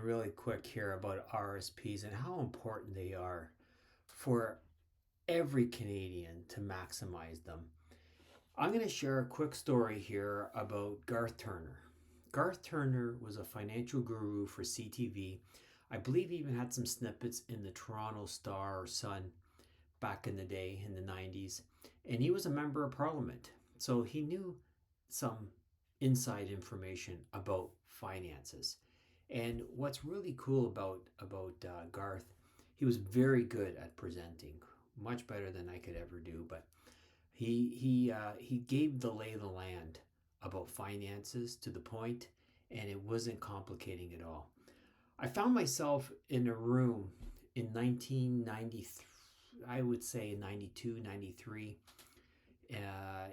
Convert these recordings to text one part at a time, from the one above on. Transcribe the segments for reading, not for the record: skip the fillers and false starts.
really quick here about RSPs and how important they are for every Canadian to maximize them. I'm going to share a quick story here about Garth Turner. Garth Turner was a financial guru for CTV. I believe he even had some snippets in the Toronto Star or Sun back in the day in the 90s. And he was a member of parliament. So he knew some inside information about finances. And what's really cool about Garth, he was very good at presenting, much better than I could ever do. But he gave the lay of the land about finances to the point, and it wasn't complicating at all. I found myself in a room in 1993, I would say 92, 93,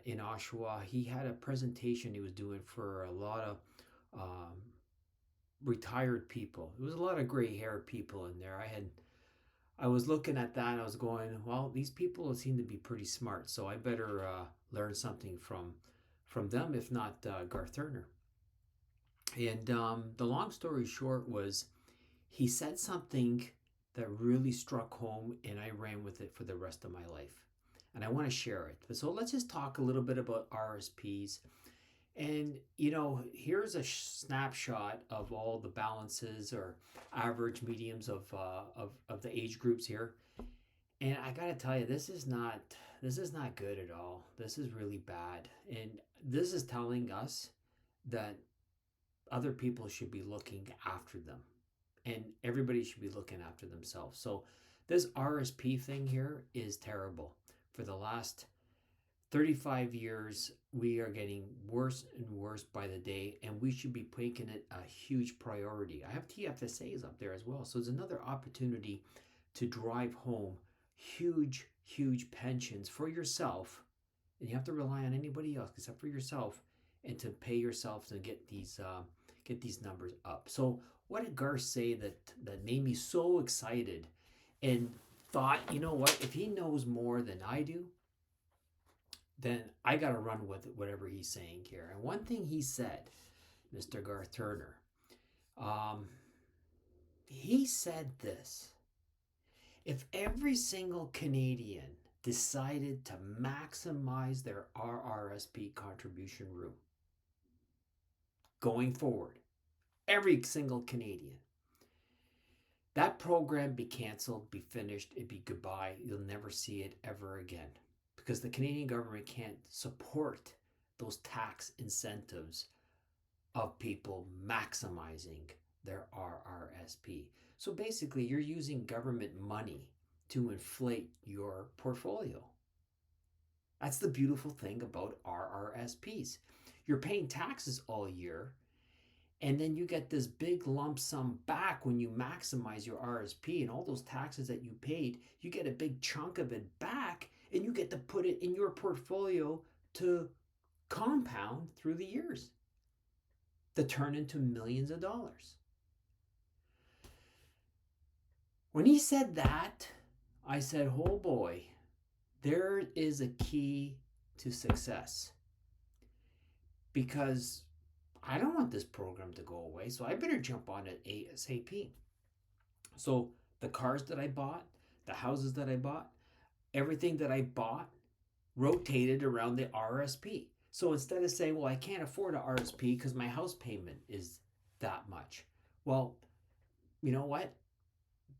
in Oshawa. He had a presentation he was doing for a lot of um, retired people. It was a lot of gray haired people in there. I was looking at that and I was going, well, these people seem to be pretty smart, so I better learn something from them, if not Garth Turner. And the long story short was he said something that really struck home, and I ran with it for the rest of my life. And I want to share it. But so let's just talk a little bit about RSPs. And here's a snapshot of all the balances or average mediums of the age groups here. And I gotta tell you, this is not good at all. This is really bad, and this is telling us that other people should be looking after them, and everybody should be looking after themselves. So this RSP thing here is terrible. For the last 35 years, we are getting worse and worse by the day, and we should be making it a huge priority. I have TFSAs up there as well, so there's another opportunity to drive home huge pensions for yourself, and you have to rely on anybody else except for yourself, and to pay yourself to get these numbers up. So what did Garth say that made me so excited and thought, you know what, if he knows more than I do, then I got to run with whatever he's saying here. And one thing he said, Mr. Garth Turner, he said this: if every single Canadian decided to maximize their RRSP contribution room going forward, every single Canadian, that program be canceled, be finished, it'd be goodbye. You'll never see it ever again, because the Canadian government can't support those tax incentives of people maximizing their RRSP. So basically, you're using government money to inflate your portfolio. That's the beautiful thing about RRSPs. You're paying taxes all year, and then you get this big lump sum back when you maximize your RSP, and all those taxes that you paid, you get a big chunk of it back, and you get to put it in your portfolio to compound through the years, to turn into millions of dollars. When he said that, I said, oh boy, there is a key to success, because I don't want this program to go away, so I better jump on it ASAP. So the cars that I bought, the houses that I bought, everything that I bought rotated around the RSP. So instead of saying, well, I can't afford an RSP because my house payment is that much. Well, you know what?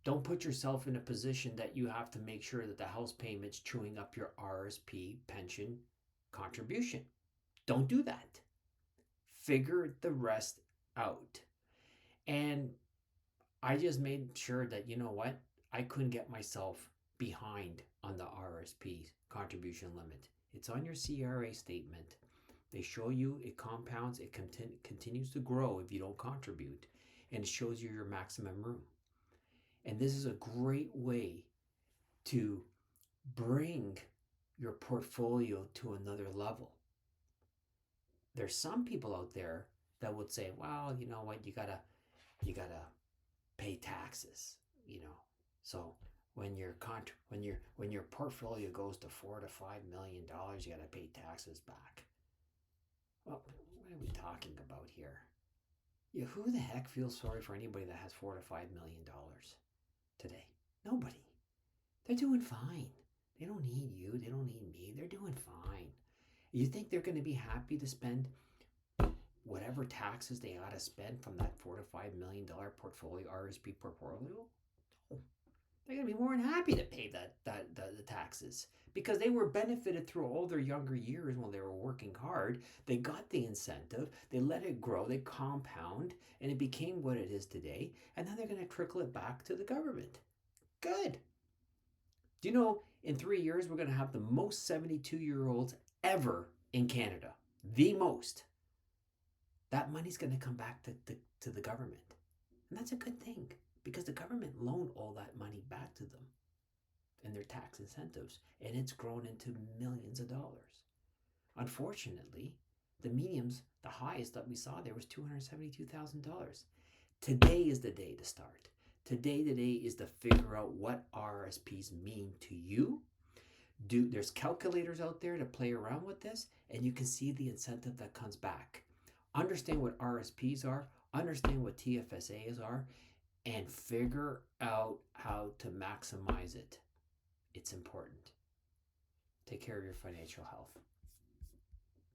Don't put yourself in a position that you have to make sure that the house payment's chewing up your RSP pension contribution. Don't do that. Figure the rest out. And I just made sure that, you know what, I couldn't get myself behind on the RSP contribution limit. It's on your CRA statement. They show you it compounds, it continues to grow if you don't contribute, and it shows you your maximum room. And this is a great way to bring your portfolio to another level. There's some people out there that would say, well, you know what, you gotta pay taxes, So when your portfolio goes to $4 to $5 million, you gotta pay taxes back. Well, what are we talking about here? Yeah, who the heck feels sorry for anybody that has $4 to $5 million today? Nobody. They're doing fine. They don't need you. They don't need me. They're doing fine. You think they're going to be happy to spend whatever taxes they ought to spend from that $4 to $5 million portfolio, RSP portfolio? No. They're going to be more than happy to pay the taxes because they were benefited through all their younger years when they were working hard. They got the incentive, they let it grow, they compound, and it became what it is today. And now they're going to trickle it back to the government. Good. Do you know in 3 years we're going to have the most 72-year-olds ever in Canada? The most. That money's going to come back to the government. And that's a good thing because the government loaned all that money back to them in their tax incentives, and it's grown into millions of dollars. Unfortunately, the highest that we saw there was $272,000. Today is the day to start. Today is to figure out what RSPs mean to you. There's calculators out there to play around with this, and you can see the incentive that comes back. Understand what RSPs are, understand what TFSAs are, and figure out how to maximize it. It's important. Take care of your financial health.